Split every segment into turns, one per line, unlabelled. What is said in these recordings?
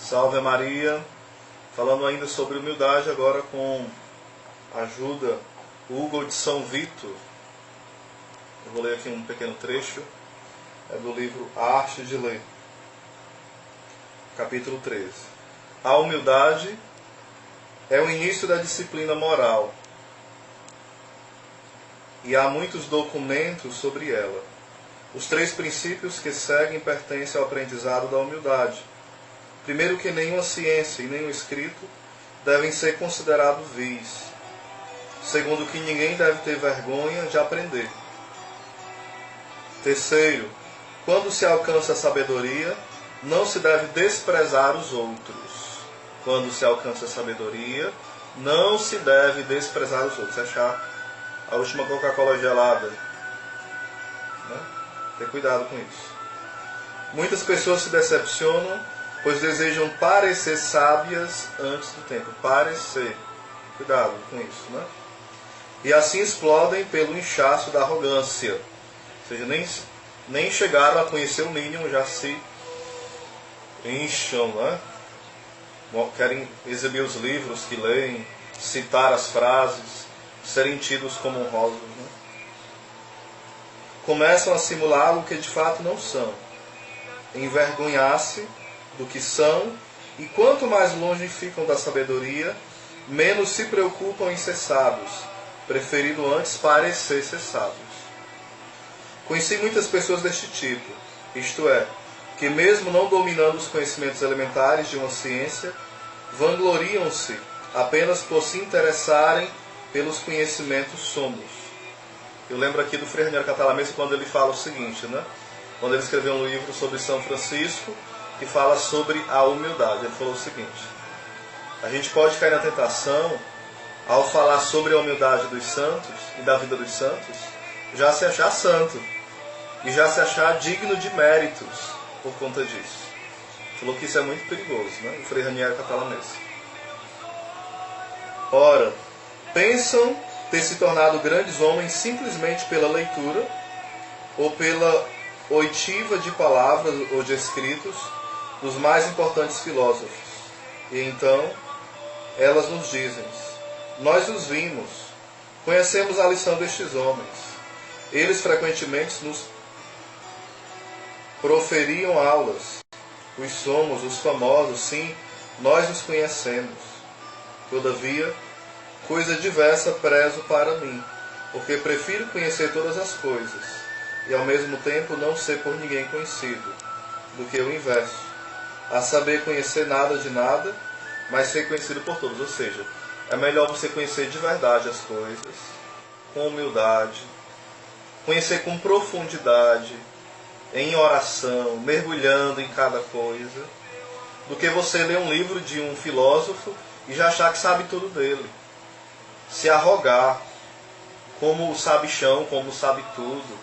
Salve Maria, falando ainda sobre humildade, agora com a ajuda Hugo de São Vito. Eu vou ler aqui um pequeno trecho, é do livro A Arte de Ler, capítulo 13. A humildade é o início da disciplina moral, e há muitos documentos sobre ela. Os 3 princípios que seguem pertencem ao aprendizado da humildade. Primeiro, que nenhuma ciência e nenhum escrito devem ser considerados vis. Segundo, que ninguém deve ter vergonha de aprender. Terceiro, quando se alcança a sabedoria, não se deve desprezar os outros. Quando se alcança a sabedoria, não se deve desprezar os outros. Achar a última Coca-Cola gelada, né? Ter cuidado com isso. Muitas pessoas se decepcionam, pois desejam parecer sábias antes do tempo. Parecer. Cuidado com isso, né? E assim explodem pelo inchaço da arrogância. Ou seja, nem chegaram a conhecer o mínimo, já se incham, né? Querem exibir os livros que leem, citar as frases, serem tidos como honrosos, né? Começam a simular algo que de fato não são, envergonhar-se do que são, e quanto mais longe ficam da sabedoria, menos se preocupam em ser sábios, preferindo antes parecer ser sábios. Conheci muitas pessoas deste tipo, isto é, que mesmo não dominando os conhecimentos elementares de uma ciência, vangloriam-se apenas por se interessarem pelos conhecimentos somos. Eu lembro aqui do Frei Raniero Cantalamessa quando ele fala o seguinte, né? Quando ele escreveu um livro sobre São Francisco, que fala sobre a humildade. Ele falou o seguinte: a gente pode cair na tentação, ao falar sobre a humildade dos santos e da vida dos santos, já se achar santo e já se achar digno de méritos por conta disso. Falou que isso é muito perigoso, né? O Frei Raniero Cantalamessa. Ora, pensam ter se tornado grandes homens simplesmente pela leitura ou pela oitiva de palavras ou de escritos dos mais importantes filósofos. E então, elas nos dizem: nós os vimos, conhecemos a lição destes homens. Eles frequentemente nos proferiam aulas. Os somos, os famosos, sim, nós os conhecemos. Todavia, coisa diversa prezo para mim, porque prefiro conhecer todas as coisas, e ao mesmo tempo não ser por ninguém conhecido, do que o inverso, a saber conhecer nada de nada, mas ser conhecido por todos. Ou seja, é melhor você conhecer de verdade as coisas, com humildade, conhecer com profundidade, em oração, mergulhando em cada coisa, do que você ler um livro de um filósofo e já achar que sabe tudo dele. Se arrogar como o sabichão, como sabe tudo.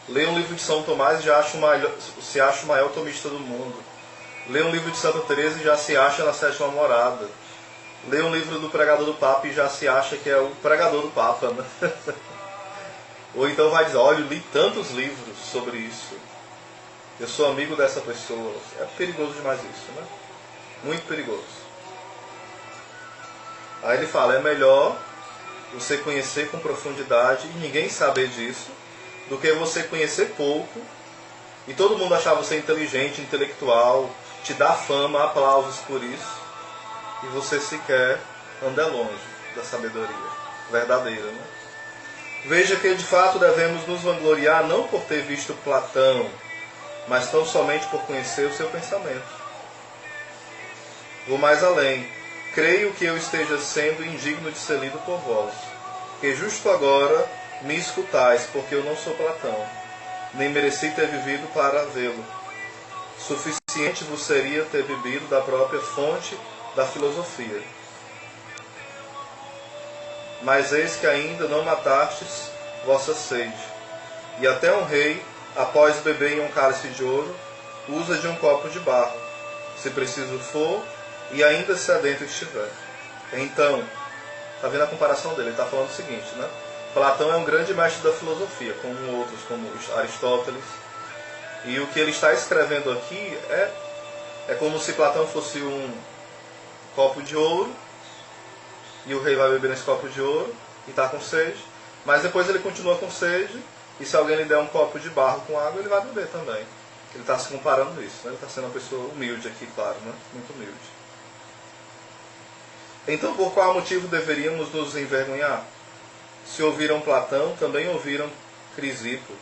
Lê um livro de São Tomás e já se acha o maior tomista do mundo. Lê um livro de Santa Teresa e já se acha na 7ª morada. Lê um livro do pregador do Papa e já se acha que é o pregador do Papa, né? Ou então vai dizer: olha, eu li tantos livros sobre isso, eu sou amigo dessa pessoa. É perigoso demais isso, né? Muito perigoso. Aí ele fala: é melhor você conhecer com profundidade e ninguém saber disso, do que você conhecer pouco e todo mundo achar você inteligente, intelectual, te dar fama, aplausos por isso, e você sequer anda longe da sabedoria verdadeira, né? Veja que de fato devemos nos vangloriar não por ter visto Platão, mas tão somente por conhecer o seu pensamento. Vou mais além. Creio que eu esteja sendo indigno de ser lido por vós, que justo agora me escutais, porque eu não sou Platão, nem mereci ter vivido para vê-lo. Suficiente vos seria ter bebido da própria fonte da filosofia. Mas eis que ainda não matastes vossa sede, e até um rei, após beber em um cálice de ouro, usa de um copo de barro, se preciso for, e ainda sedento estiver. Então, está vendo a comparação dele? Ele está falando o seguinte, né? Platão é um grande mestre da filosofia, como outros, como Aristóteles. E o que ele está escrevendo aqui é É como se Platão fosse um copo de ouro, e o rei vai beber nesse copo de ouro e está com sede, mas depois ele continua com sede, e se alguém lhe der um copo de barro com água, ele vai beber também. Ele está se comparando isso, né? Ele está sendo uma pessoa humilde aqui, claro, né? Muito humilde. Então, por qual motivo deveríamos nos envergonhar? Se ouviram Platão, também ouviram Crisipo,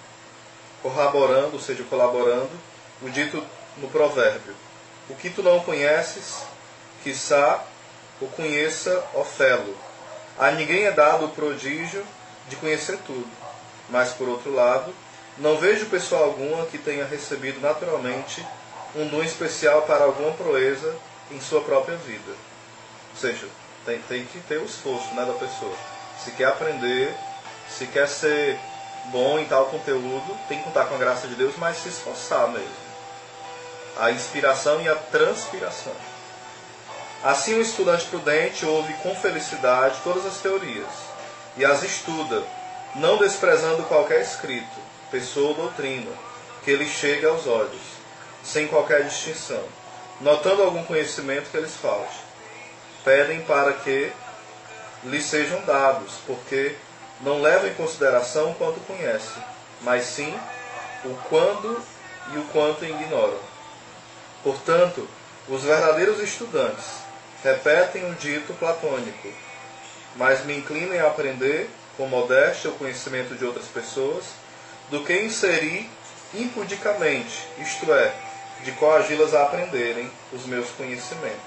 corroborando, ou seja, colaborando, o dito no provérbio: o que tu não conheces, quiçá o conheça Ofelo. A ninguém é dado o prodígio de conhecer tudo, mas, por outro lado, não vejo pessoa alguma que tenha recebido naturalmente um dom especial para alguma proeza em sua própria vida. Ou seja, tem que ter o esforço, né, da pessoa. Se quer aprender, se quer ser bom em tal conteúdo, tem que contar com a graça de Deus, mas se esforçar mesmo. A inspiração e a transpiração. Assim, o estudante prudente ouve com felicidade todas as teorias e as estuda, não desprezando qualquer escrito, pessoa ou doutrina, que lhe chegue aos olhos, sem qualquer distinção, notando algum conhecimento que lhes falte. Pedem para que lhes sejam dados, porque não levam em consideração o quanto conhecem, mas sim o quando e o quanto ignoram. Portanto, os verdadeiros estudantes repetem o dito platônico, mas me inclinem a aprender com modéstia o conhecimento de outras pessoas, do que inserir impudicamente, isto é, de coagi-las a aprenderem os meus conhecimentos.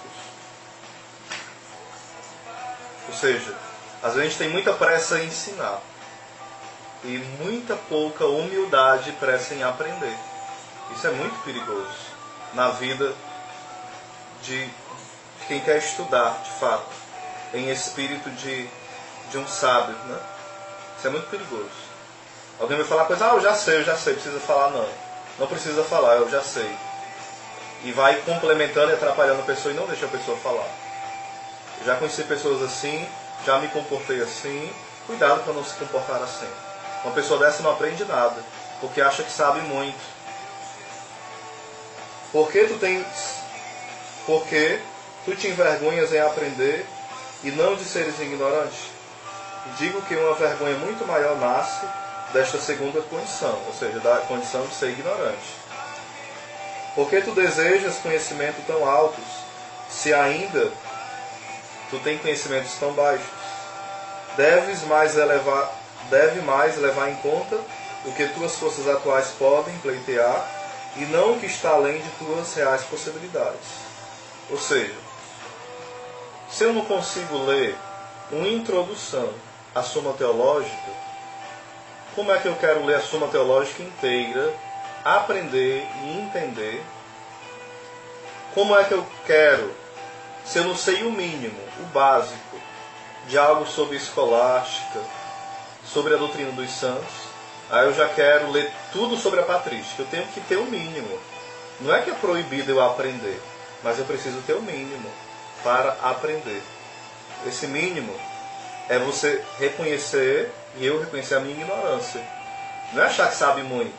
Ou seja, às vezes a gente tem muita pressa em ensinar e muita pouca humildade e pressa em aprender. Isso é muito perigoso na vida de quem quer estudar, de fato, em espírito de um sábio, né? Isso é muito perigoso. Alguém vai falar coisa, eu já sei, precisa falar, não. Não precisa falar, eu já sei. E vai complementando e atrapalhando a pessoa e não deixa a pessoa falar. Eu já conheci pessoas assim, já me comportei assim, cuidado para não se comportar assim. Uma pessoa dessa não aprende nada, porque acha que sabe muito. Porque tu te envergonhas em aprender e não de seres ignorantes? Digo que uma vergonha muito maior nasce desta segunda condição, ou seja, da condição de ser ignorante. Porque tu desejas conhecimento tão altos, se ainda tu tem conhecimentos tão baixos? Deve mais levar em conta o que tuas forças atuais podem pleitear e não o que está além de tuas reais possibilidades. Ou seja, se eu não consigo ler uma introdução à Suma Teológica, como é que eu quero ler a Suma Teológica inteira, aprender e entender? Como é que eu quero, se eu não sei o mínimo, o básico, de algo sobre escolástica, sobre a doutrina dos santos, aí eu já quero ler tudo sobre a patrística? Eu tenho que ter o mínimo. Não é que é proibido eu aprender, mas eu preciso ter o mínimo para aprender. Esse mínimo é você reconhecer, e eu reconhecer a minha ignorância. Não é achar que sabe muito.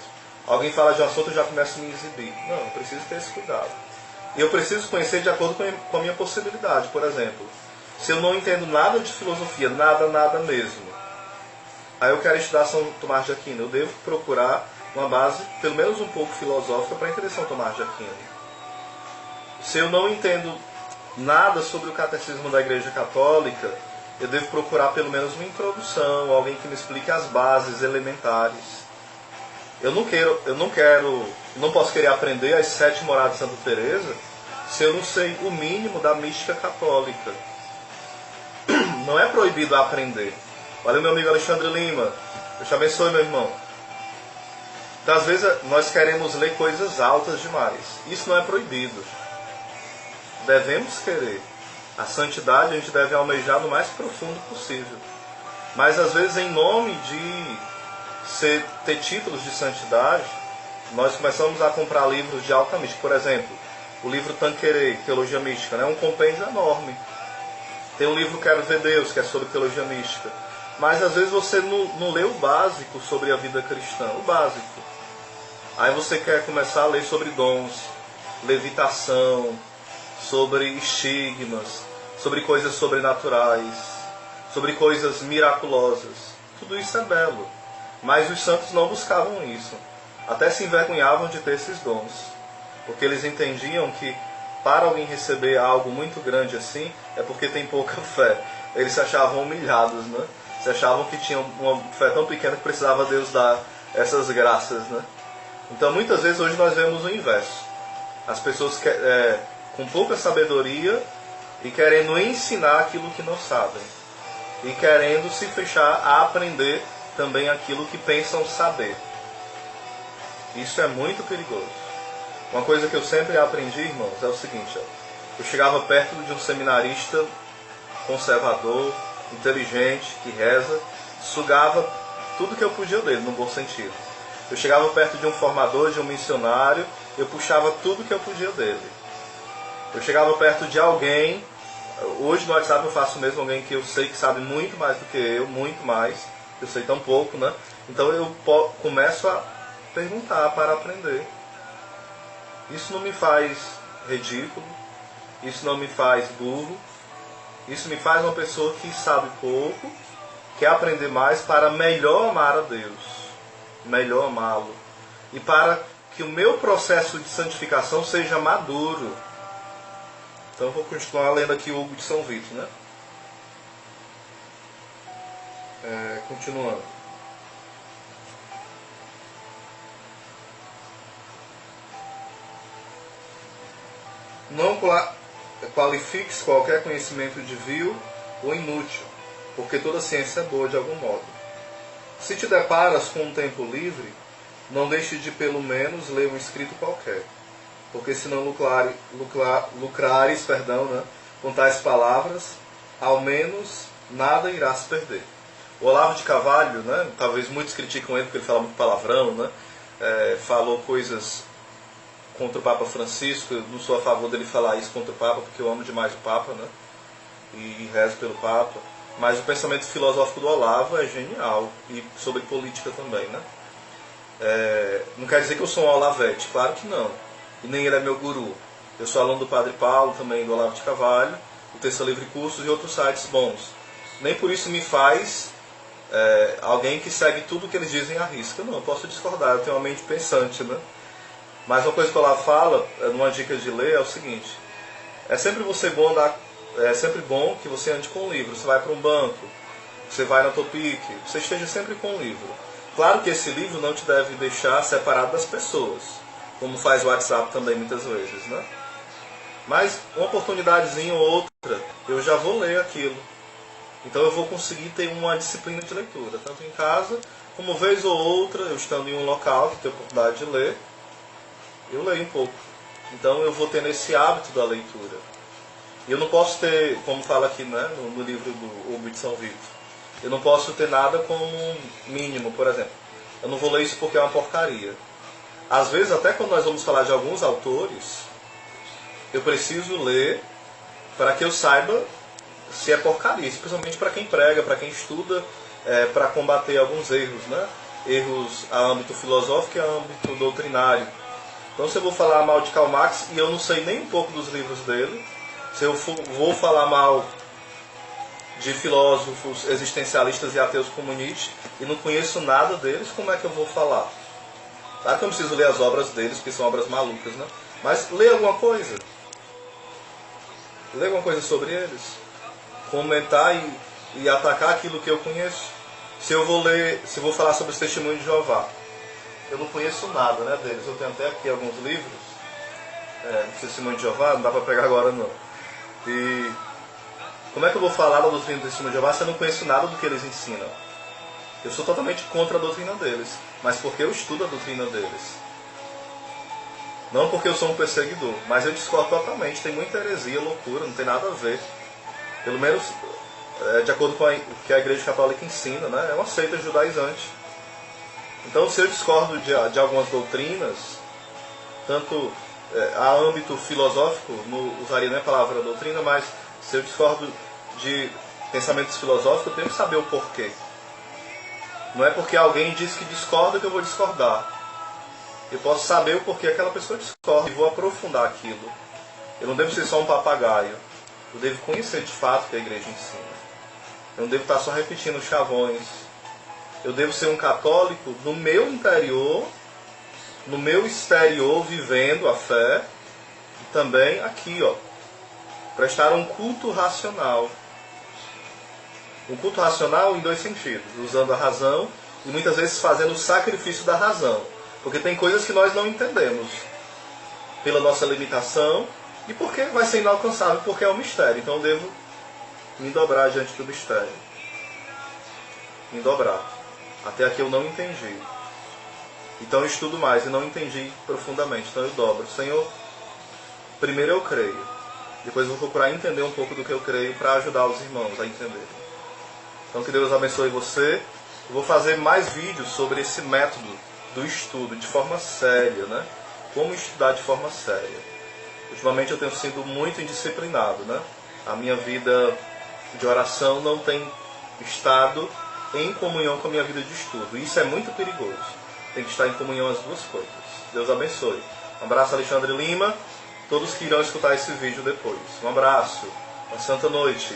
Alguém fala de um assunto e eu já começo a me exibir. Não, eu preciso ter esse cuidado. E eu preciso conhecer de acordo com a minha possibilidade. Por exemplo, se eu não entendo nada de filosofia, nada mesmo, aí eu quero estudar São Tomás de Aquino, eu devo procurar uma base, pelo menos um pouco filosófica, para entender São Tomás de Aquino. Se eu não entendo nada sobre o catecismo da Igreja Católica, eu devo procurar pelo menos uma introdução, alguém que me explique as bases elementares. Eu não posso querer aprender as 7 moradas de Santa Teresa se eu não sei o mínimo da mística católica. Não é proibido aprender. Valeu, meu amigo Alexandre Lima. Deus te abençoe, meu irmão. Então, às vezes, nós queremos ler coisas altas demais. Isso não é proibido. Devemos querer. A santidade a gente deve almejar no mais profundo possível. Mas, às vezes, em nome de ter títulos de santidade, nós começamos a comprar livros de alta mística. Por exemplo, o livro Tanqueray, Teologia Mística, é um compêndio enorme. Tem um livro Quero Ver Deus, que é sobre teologia mística. Mas às vezes você não lê o básico sobre a vida cristã, o básico. Aí você quer começar a ler sobre dons. levitação, sobre estigmas, sobre coisas sobrenaturais, sobre coisas miraculosas. Tudo isso é belo, mas os santos não buscavam isso. Até se envergonhavam de ter esses dons, porque eles entendiam que para alguém receber algo muito grande assim, é porque tem pouca fé. Eles se achavam humilhados, né? Se achavam que tinham uma fé tão pequena que precisava Deus dar essas graças, né? Então muitas vezes hoje nós vemos o inverso. As pessoas com pouca sabedoria e querendo ensinar aquilo que não sabem. E querendo se fechar a aprender também aquilo que pensam saber. Isso é muito perigoso. Uma coisa que eu sempre aprendi, irmãos, é o seguinte. Eu chegava perto de um seminarista conservador, inteligente, que reza, sugava tudo que eu podia dele, no bom sentido. Eu chegava perto de um formador, de um missionário, eu puxava tudo que eu podia dele. Eu chegava perto de alguém, hoje no WhatsApp eu faço mesmo, alguém que eu sei que sabe muito mais do que eu, muito mais, eu sei tão pouco, né? Então eu começo a perguntar para aprender. Isso não me faz ridículo, isso não me faz burro, isso me faz uma pessoa que sabe pouco, quer aprender mais para melhor amar a Deus, melhor amá-lo, e para que o meu processo de santificação seja maduro. Então eu vou continuar lendo aqui o Hugo de São Vito, né? Continuando. Não qualifiques qualquer conhecimento de vil ou inútil, porque toda ciência é boa de algum modo. Se te deparas com um tempo livre, não deixe de pelo menos ler um escrito qualquer, porque se não lucrares né, com tais palavras, ao menos nada irás perder. O Olavo de Carvalho, né, talvez muitos criticam ele porque ele fala muito palavrão, né, falou coisas contra o Papa Francisco. Eu não sou a favor dele falar isso contra o Papa, porque eu amo demais o Papa, né? E rezo pelo Papa. Mas o pensamento filosófico do Olavo é genial, e sobre política também, né? Não quer dizer que eu sou um olavete, claro que não. E nem ele é meu guru. Eu sou aluno do Padre Paulo, também do Olavo de Carvalho, do Terça Livre Cursos e outros sites bons. Nem por isso me faz alguém que segue tudo que eles dizem à risca. Não, eu posso discordar, eu tenho uma mente pensante, né? Mas uma coisa que o Olavo fala, numa dica de ler, é o seguinte: é sempre bom que você ande com um livro. Você vai para um banco, você vai na Topic, você esteja sempre com um livro. Claro que esse livro não te deve deixar separado das pessoas, como faz o WhatsApp também muitas vezes, né? Mas uma oportunidadezinha ou outra, eu já vou ler aquilo. Então eu vou conseguir ter uma disciplina de leitura, tanto em casa, como vez ou outra, eu estando em um local que tenho oportunidade de ler, eu leio um pouco. Então eu vou tendo esse hábito da leitura. E eu não posso ter, como fala aqui, né, no livro do Hugo de São Vito, eu não posso ter nada como um mínimo, por exemplo. Eu não vou ler isso porque é uma porcaria. Às vezes, até quando nós vamos falar de alguns autores, eu preciso ler para que eu saiba se é porcaria, especialmente para quem prega, para quem estuda, para combater alguns erros, né? Erros a âmbito filosófico e a âmbito doutrinário. Então, se eu vou falar mal de Karl Marx e eu não sei nem um pouco dos livros dele, se eu vou falar mal de filósofos existencialistas e ateus como Nietzsche e não conheço nada deles, como é que eu vou falar? Claro que eu não preciso ler as obras deles, porque são obras malucas, né? Mas lê alguma coisa. Lê alguma coisa sobre eles. Comentar e atacar aquilo que eu conheço. Se eu vou falar sobre os testemunhos de Jeová, eu não conheço nada, né, deles. Eu tenho até aqui alguns livros do Testemunho de Jeová, não dá para pegar agora não. E como é que eu vou falar da doutrina do Testemunho de Jeová se eu não conheço nada do que eles ensinam? Eu sou totalmente contra a doutrina deles, mas porque eu estudo a doutrina deles. Não porque eu sou um perseguidor, mas eu discordo totalmente. Tem muita heresia, loucura, não tem nada a ver. Pelo menos de acordo com o que a Igreja Católica ensina, né? É uma seita judaizante. Então, se eu discordo de algumas doutrinas, tanto a âmbito filosófico, não usaria nem a palavra doutrina, mas se eu discordo de pensamentos filosóficos, eu tenho que saber o porquê. Não é porque alguém diz que discorda que eu vou discordar. eu posso saber o porquê aquela pessoa discorda e vou aprofundar aquilo. Eu não devo ser só um papagaio. Eu devo conhecer de fato o que a igreja ensina. Eu não devo estar só repetindo chavões. Eu devo ser um católico no meu interior, no meu exterior, vivendo a fé, e também aqui, prestar um culto racional. Um culto racional em dois sentidos, usando a razão e muitas vezes fazendo o sacrifício da razão. Porque tem coisas que nós não entendemos pela nossa limitação e porque vai ser inalcançável, porque é um mistério. Então eu devo me dobrar diante do mistério. Me dobrar. Até aqui eu não entendi. Então eu estudo mais e não entendi profundamente. Então eu dobro. Senhor, primeiro eu creio. Depois eu vou procurar entender um pouco do que eu creio para ajudar os irmãos a entenderem. Então que Deus abençoe você. Eu vou fazer mais vídeos sobre esse método do estudo de forma séria, né? Como estudar de forma séria. Ultimamente eu tenho sido muito indisciplinado, né? A minha vida de oração não tem estado em comunhão com a minha vida de estudo. Isso é muito perigoso. Tem que estar em comunhão as duas coisas. Deus abençoe. Um abraço, Alexandre Lima. Todos que irão escutar esse vídeo depois. Um abraço. Uma santa noite.